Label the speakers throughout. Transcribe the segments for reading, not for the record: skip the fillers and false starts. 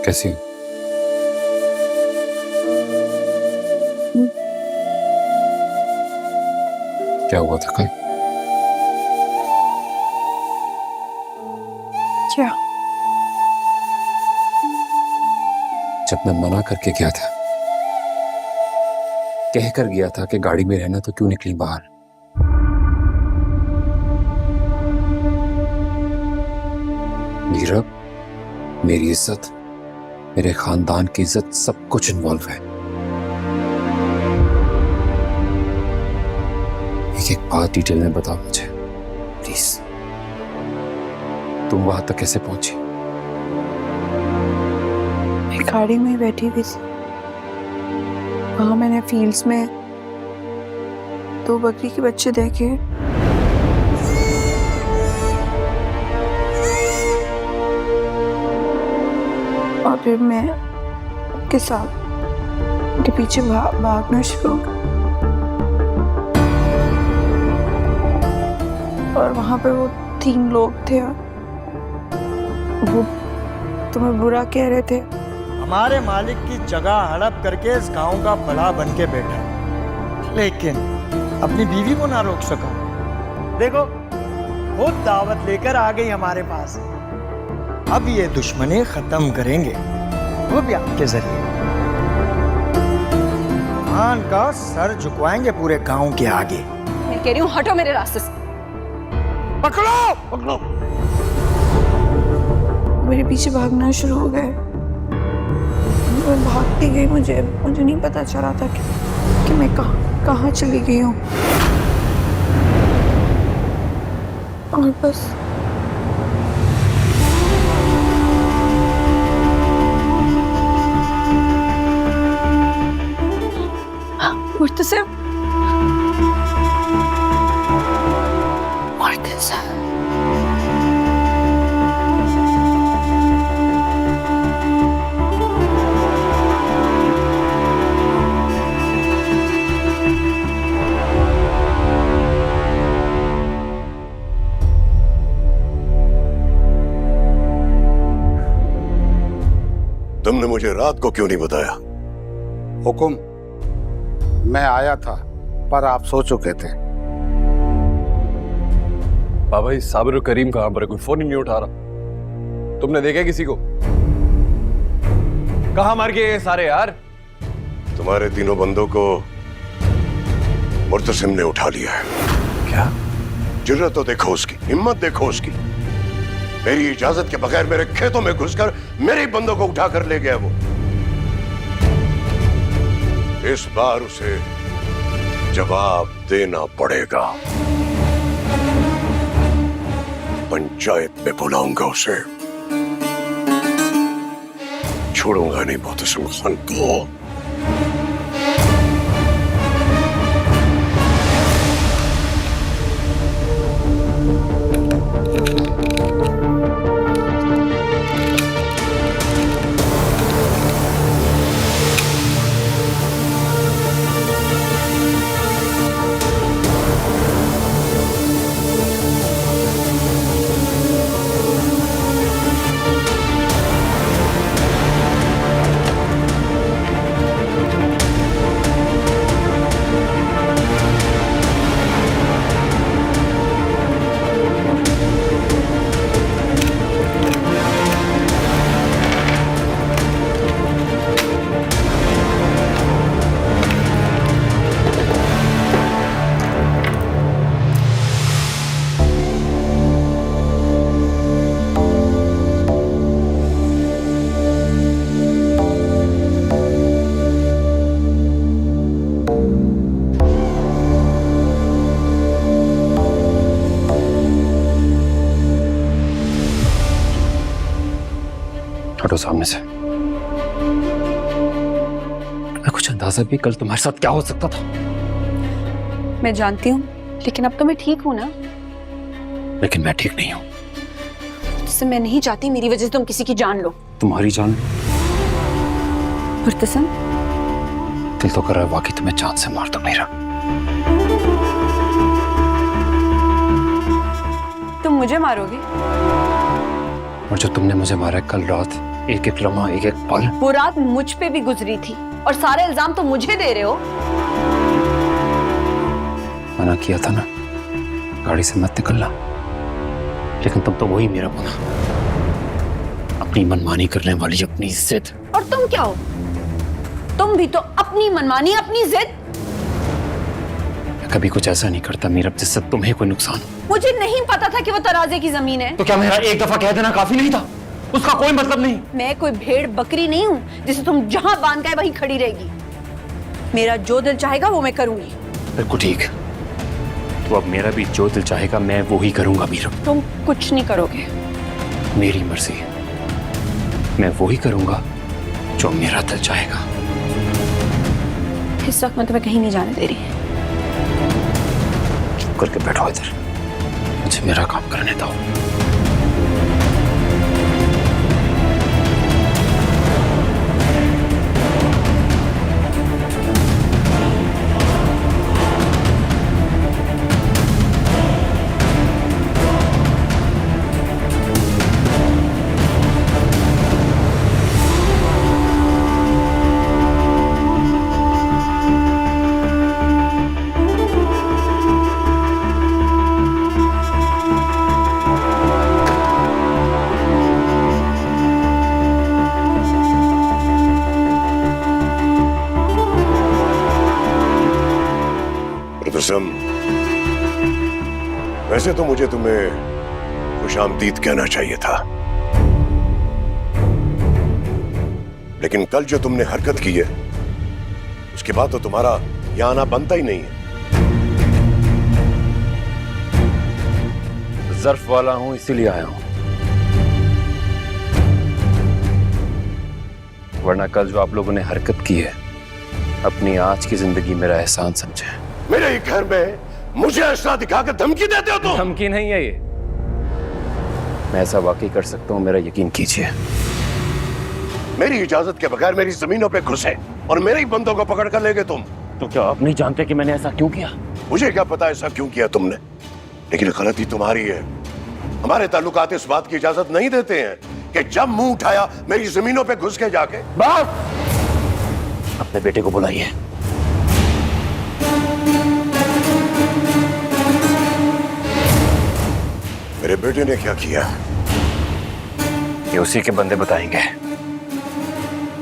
Speaker 1: कैसी हो? क्या हुआ था कल?
Speaker 2: क्या?
Speaker 1: जब मैं मना करके गया था, कह कर गया था कि गाड़ी में रहना, तो क्यों निकली बाहर? नीरव, मेरी इज्जत, मेरे खानदान की इज्जत, सब कुछ इन्वॉल्व है। एक बात डिटेल में बताओ मुझे प्लीज। तुम वहां तक कैसे पहुंची?
Speaker 2: मैं गाड़ी में ही बैठी हुई थी। वहां मैंने फील्ड्स में 2 बकरी के बच्चे देखे। और फिर मैं उनके साथ उनके पीछे भागना शुरू हो गया। और वहां पे वो 3 लोग थे और वो तुम्हें बुरा कह रहे थे।
Speaker 3: हमारे मालिक की जगह हड़प करके इस गांव का बड़ा बन के बैठा है, लेकिन अपनी बीवी को ना रोक सका। देखो, खुद दावत लेकर आ गई हमारे पास। अब ये दुश्मनी खत्म करेंगे, वो भी आपके जरिए। खान का सर झुकवाएंगे पूरे गांव के आगे।
Speaker 4: मैं कह रही हूँ हटो मेरे रास्ते से।
Speaker 3: पकड़ो पकड़ो।
Speaker 2: मेरे पीछे भागना शुरू हो गए। मैं भागती गई, मुझे नहीं पता चला था कि मैं कहाँ चली गई हूँ। और बस मुर्तसिम,
Speaker 5: तुमने मुझे रात को क्यों नहीं बताया?
Speaker 6: हुकुम, मैं आया था पर आप सो चुके थे।
Speaker 7: बाबा, ये साबिर और करीम कहां पर है? कोई फोन ही नहीं उठा रहा। तुमने देखा किसी को? कहां मार गए ये सारे यार?
Speaker 5: तुम्हारे तीनों बंदों को मुर्तसिम ने उठा लिया है।
Speaker 7: क्या?
Speaker 5: जुर्रत तो देखो उसकी, हिम्मत देखो उसकी। मेरी इजाजत के बगैर मेरे खेतों में घुसकर मेरे ही बंदों को उठा कर ले गया वो। इस बार उसे जवाब देना पड़ेगा। पंचायत में बुलाऊंगा उसे। छोड़ूंगा नहीं मुर्तसिम खान को।
Speaker 1: हटो सामने से। मैं कुछ अंदाजा भी कल तुम्हारे साथ क्या हो सकता था।
Speaker 4: मैं जानती हूँ, लेकिन अब तो मैं ठीक हूँ ना।
Speaker 1: लेकिन मैं ठीक नहीं हूँ।
Speaker 4: इससे मैं नहीं चाहती मेरी वजह से तुम किसी की जान लो।
Speaker 1: तुम्हारी जान?
Speaker 4: मुर्तसिम,
Speaker 1: दिल तो कर रहा है वाकई तुम्हें जान से मार दो मेरा।
Speaker 4: तुम मुझे मारोगे?
Speaker 1: और जो तुमने मुझे मारा कल रात, एक एक लम्हा, एक एक पल।
Speaker 4: वो रात मुझ पे भी गुजरी थी और सारे इल्जाम तो मुझे दे रहे हो।
Speaker 1: मना किया था ना गाड़ी से मत निकलना, लेकिन तुम तो वही मेरा बना, अपनी मनमानी करने वाली, अपनी जिद।
Speaker 4: और तुम क्या हो? तुम भी तो अपनी मनमानी, अपनी जिद।
Speaker 1: मैं कभी कुछ ऐसा नहीं करता मीरा जिससे तुम्हें कोई नुकसान हो।
Speaker 4: मुझे नहीं पता था कि वो तराजे की जमीन है।
Speaker 1: तो क्या मेरा एक दफा कह देना काफी नहीं था? उसका कोई मतलब नहीं।
Speaker 4: मैं कोई भेड़ बकरी नहीं हूँ जिसे तुम जहां बांध गए वहीं खड़ी रहेगी। मेरा जो दिल चाहेगा वो मैं करूंगी।
Speaker 1: बिल्कुल ठीक, तो अब मेरा भी जो दिल चाहेगा मैं वो ही करूंगा मीरा।
Speaker 4: तुम कुछ नहीं करोगे।
Speaker 1: मेरी मर्जी, मैं वो ही करूंगा जो मेरा दिल चाहेगा।
Speaker 4: इस वक्त मैं तुम्हें कहीं नहीं जाने दे रही।
Speaker 1: चुप करके बैठो इधर, मुझे मेरा काम करने दो।
Speaker 5: वैसे तो मुझे तुम्हें खुशामदीद कहना चाहिए था, लेकिन कल जो तुमने हरकत की है उसके बाद तो तुम्हारा यहां आना बनता ही नहीं है।
Speaker 1: ज़र्फ वाला हूं इसीलिए आया हूं, वरना कल जो आप लोगों ने हरकत की है अपनी आज की जिंदगी मेरा एहसान समझे।
Speaker 5: मेरे ही घर में मुझे ऐसा दिखाकर धमकी देते हो तुम?
Speaker 1: धमकी नहीं है ये, मैं ऐसा वाकई कर सकता हूं, मेरा यकीन कीजिए।
Speaker 5: मेरी इजाजत के बगैर मेरी जमीनों पे घुसे और मेरे ही बंदों को पकड़ कर ले गए तुम।
Speaker 1: तो क्या आप नहीं जानते कि मैंने ऐसा क्यों किया?
Speaker 5: मुझे क्या पता ऐसा क्यों किया तुमने, लेकिन गलती तुम्हारी है। हमारे ताल्लुकात इस बात की इजाजत नहीं देते हैं कि जब मुंह उठाया मेरी जमीनों पे घुस के जाके।
Speaker 1: बाप, अपने बेटे को बुलाइए।
Speaker 5: मेरे बेटे ने क्या किया?
Speaker 1: ये उसी के बंदे बताएंगे,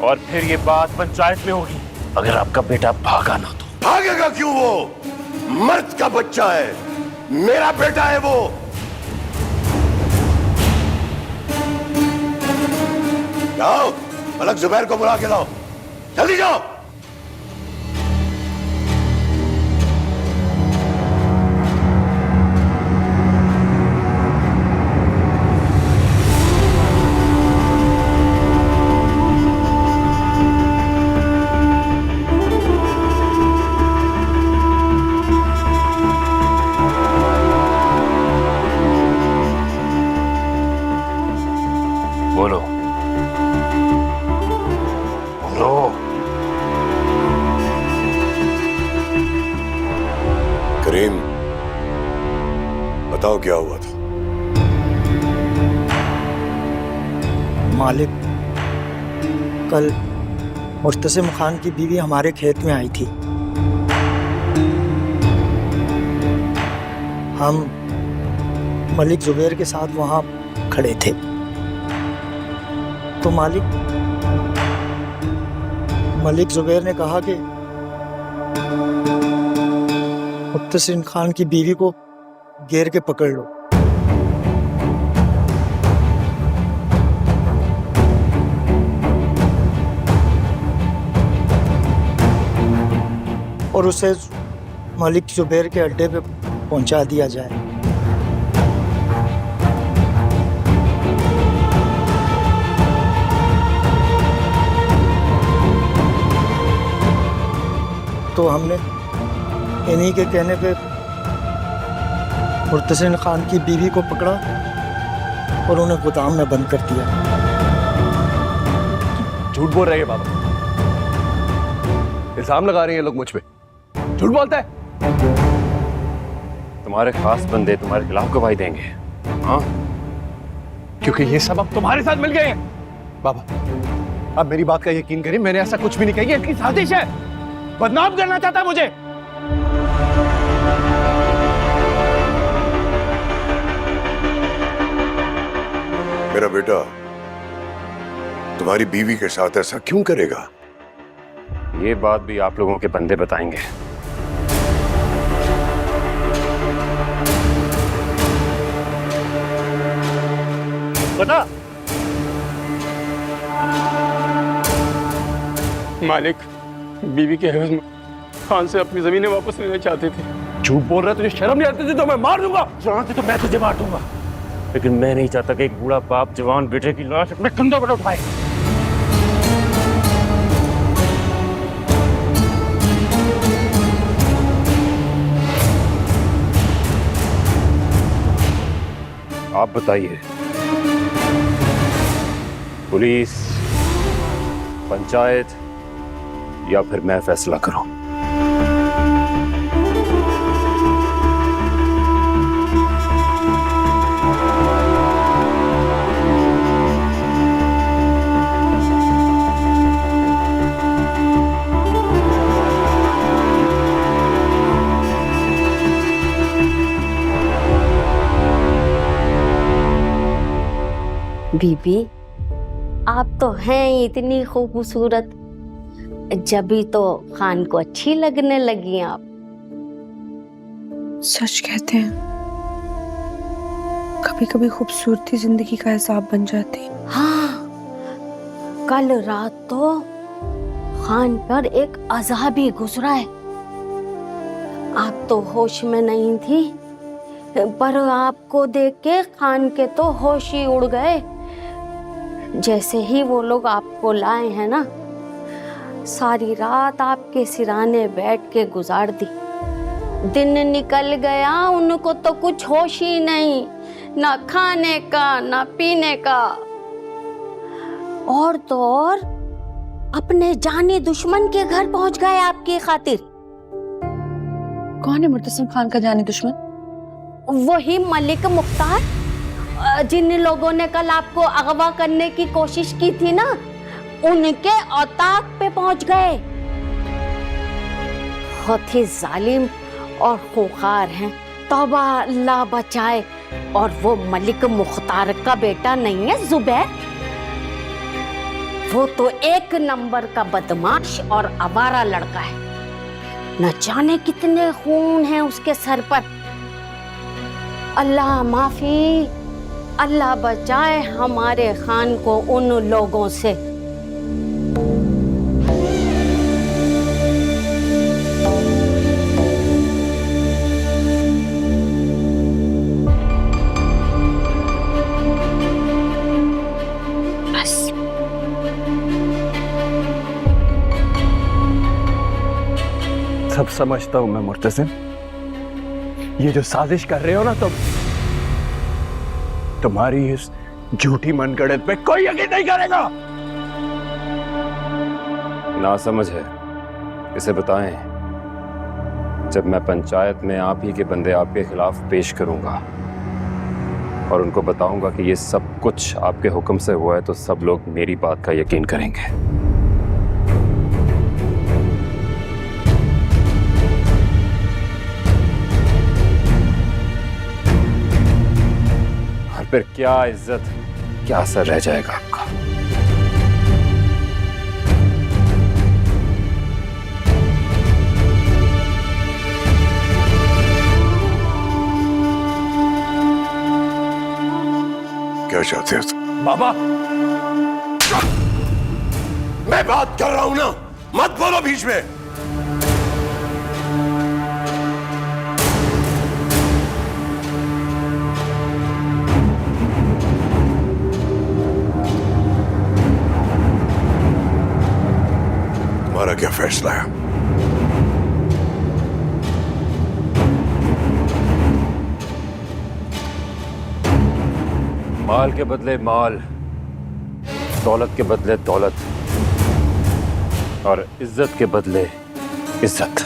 Speaker 1: और फिर ये बात पंचायत में होगी। अगर आपका बेटा भागा ना तो।
Speaker 5: भागेगा क्यों? वो मर्द का बच्चा है, मेरा बेटा है वो। जाओ मलक जुबैर को बुला के लाओ, जल्दी जाओ।
Speaker 1: बोलो बोलो।
Speaker 5: करीम, बताओ क्या हुआ था?
Speaker 3: मालिक, कल मुर्तसिम खान की बीवी हमारे खेत में आई थी। हम मलिक जुबैर के साथ वहां खड़े थे, तो मलिक जुबैर ने कहा कि मुर्तसिम खान की बीवी को घेर के पकड़ लो। और उसे मलिक जुबैर के अड्डे पे पहुंचा दिया जाए। तो हमने इन्हीं के कहने पे मुर्तसिम खान की बीवी को पकड़ा और उन्हें गोदाम में बंद कर दिया।
Speaker 7: झूठ बोल रहे हैं बाबा, इल्जाम लगा रहे हैं लोग मुझ पे। झूठ बोलता है।
Speaker 1: तुम्हारे खास बंदे तुम्हारे खिलाफ गवाही देंगे। हाँ,
Speaker 7: क्योंकि ये सब अब तुम्हारे साथ मिल गए हैं। बाबा, आप मेरी बात का यकीन करिए, मैंने ऐसा कुछ भी नहीं कही। इसकी साजिश है, बदनाम करना चाहता है मुझे।
Speaker 5: मेरा बेटा तुम्हारी बीवी के साथ ऐसा क्यों करेगा?
Speaker 1: ये बात भी आप लोगों के बंदे बताएंगे।
Speaker 7: बता। मालिक बीवी के एवज में खान से अपनी जमीनें वापस लेना चाहते थे। झूठ बोल रहा है, तुझे शर्म नहीं आती थी तो मैं मार दूंगा।
Speaker 1: जानते तो मैं तुझे मार दूंगा, लेकिन मैं नहीं चाहता कि एक बूढ़ा बाप जवान बेटे की लाश अपने कंधों पर उठाए। आप बताइए, पुलिस, पंचायत या फिर मैं फैसला करूं?
Speaker 8: बीबी, आप तो हैं इतनी खूबसूरत, जभी तो खान को अच्छी लगने लगी आप।
Speaker 2: सच कहते हैं, कभी कभी खूबसूरती जिंदगी का हिसाब बन जाती है।
Speaker 8: हाँ, कल रात तो खान पर एक अज़ाब ही गुजरा है। आप तो होश में नहीं थी, पर आपको देख के खान के तो होश ही उड़ गए। जैसे ही वो लोग आपको लाए हैं ना, सारी रात आपके सिराने बैठ के गुजार दी। दिन निकल गया, उनको तो कुछ होश ही नहीं, ना खाने का ना पीने का। और तो और अपने जानी दुश्मन के घर पहुंच गए आपकी खातिर।
Speaker 4: कौन है मुर्तसिम खान का जानी दुश्मन?
Speaker 8: वही मलिक मुख्तार, जिन लोगों ने कल आपको अगवा करने की कोशिश की थी ना, उनके औताक पे पहुंच गए। बहुत ही जालिम और खूंखार हैं, तौबा अल्लाह बचाए। और वो मलिक मुख्तार का बेटा नहीं है जुबैर, वो तो एक नंबर का बदमाश और आवारा लड़का है। न जाने कितने खून हैं उसके सर पर। अल्लाह माफी, अल्लाह बचाए हमारे खान को उन लोगों से।
Speaker 2: बस
Speaker 7: सब समझता हूं मैं मुर्तसिम, ये जो साजिश कर रहे हो ना तुम, तुम्हारी इस झूठी मनगढ़ंत पे कोई यकीन नहीं करेगा।
Speaker 1: ना समझ है, इसे बताएं। जब मैं पंचायत में आप ही के बंदे आपके खिलाफ पेश करूंगा और उनको बताऊंगा कि ये सब कुछ आपके हुक्म से हुआ है, तो सब लोग मेरी बात का यकीन करेंगे। और फिर क्या इज्जत, क्या असर रह जाएगा आपका?
Speaker 5: क्या चाहते हो तुम?
Speaker 7: बाबा,
Speaker 5: मैं बात कर रहा हूं ना, मत बोलो बीच में। तुम्हारा क्या फैसला है?
Speaker 1: माल के बदले माल, दौलत के बदले दौलत और इज्जत के बदले इज्जत।